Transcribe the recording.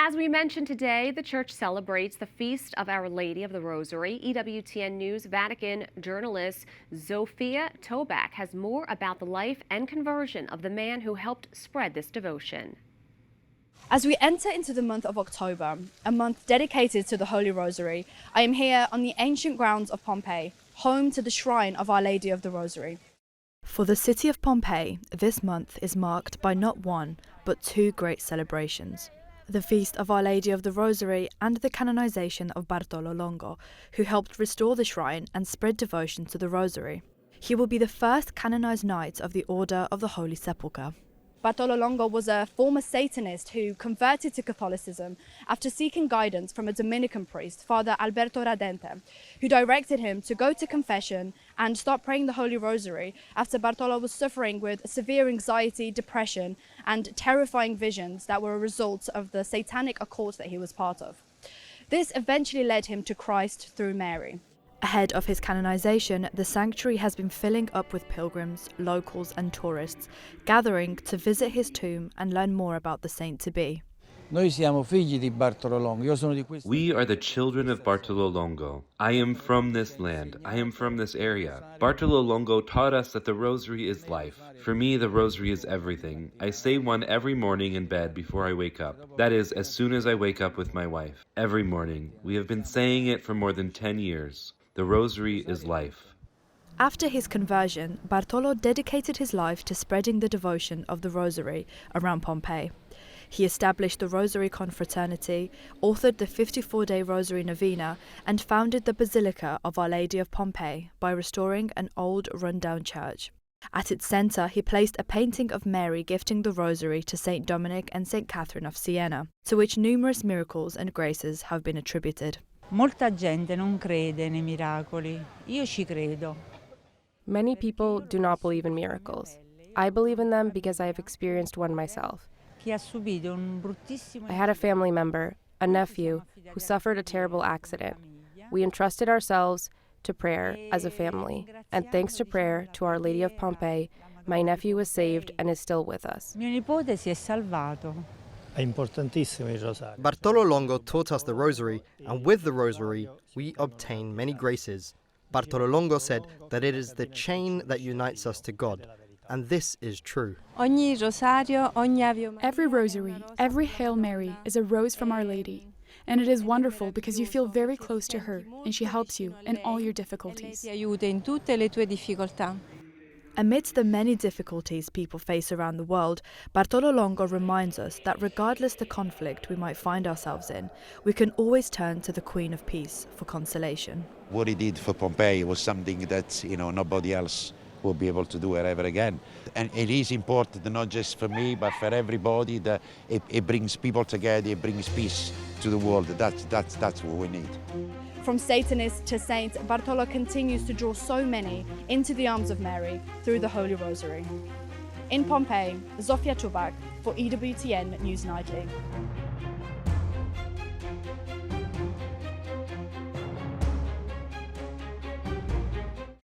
As we mentioned today, the Church celebrates the Feast of Our Lady of the Rosary. EWTN News Vatican journalist Zofia Czubak has more about the life and conversion of the man who helped spread this devotion. As we enter into the month of October, a month dedicated to the Holy Rosary, I am here on the ancient grounds of Pompeii, home to the shrine of Our Lady of the Rosary. For the city of Pompeii, this month is marked by not one, but two great celebrations: the Feast of Our Lady of the Rosary and the canonization of Bartolo Longo, who helped restore the shrine and spread devotion to the Rosary. He will be the first canonized knight of the Order of the Holy Sepulchre. Bartolo Longo was a former Satanist who converted to Catholicism after seeking guidance from a Dominican priest, Father Alberto Radente, who directed him to go to confession and start praying the Holy Rosary after Bartolo was suffering with severe anxiety, depression, and terrifying visions that were a result of the satanic occult that he was part of. This eventually led him to Christ through Mary. Ahead of his canonization, the sanctuary has been filling up with pilgrims, locals and tourists, gathering to visit his tomb and learn more about the saint-to-be. We are the children of Bartolo Longo. I am from this land. I am from this area. Bartolo Longo taught us that the Rosary is life. For me, the Rosary is everything. I say one every morning in bed before I wake up. That is, as soon as I wake up with my wife. Every morning. We have been saying it for more than 10 years. The Rosary is life. After his conversion, Bartolo dedicated his life to spreading the devotion of the Rosary around Pompeii. He established the Rosary Confraternity, authored the 54-day Rosary Novena, and founded the Basilica of Our Lady of Pompeii by restoring an old, run-down church. At its centre, he placed a painting of Mary gifting the Rosary to Saint Dominic and Saint Catherine of Siena, to which numerous miracles and graces have been attributed. Molta gente non crede nei miracoli. Io ci credo. Many people do not believe in miracles. I believe in them because I have experienced one myself. I had a family member, a nephew, who suffered a terrible accident. We entrusted ourselves to prayer as a family, and thanks to prayer to Our Lady of Pompeii, my nephew was saved and is still with us. Mio nipote si è salvato. Bartolo Longo taught us the Rosary, and with the Rosary, we obtain many graces. Bartolo Longo said that it is the chain that unites us to God, and this is true. Every rosary, every Hail Mary is a rose from Our Lady. And it is wonderful because you feel very close to her, and she helps you in all your difficulties. Amidst the many difficulties people face around the world, Bartolo Longo reminds us that regardless the conflict we might find ourselves in, we can always turn to the Queen of Peace for consolation. What he did for Pompeii was something that, nobody else will be able to do ever again. And it is important, not just for me, but for everybody, that it brings people together, it brings peace to the world. That's what we need. From Satanist to saint, Bartolo continues to draw so many into the arms of Mary through the Holy Rosary. In Pompeii, Zofia Czubak for EWTN News Nightly.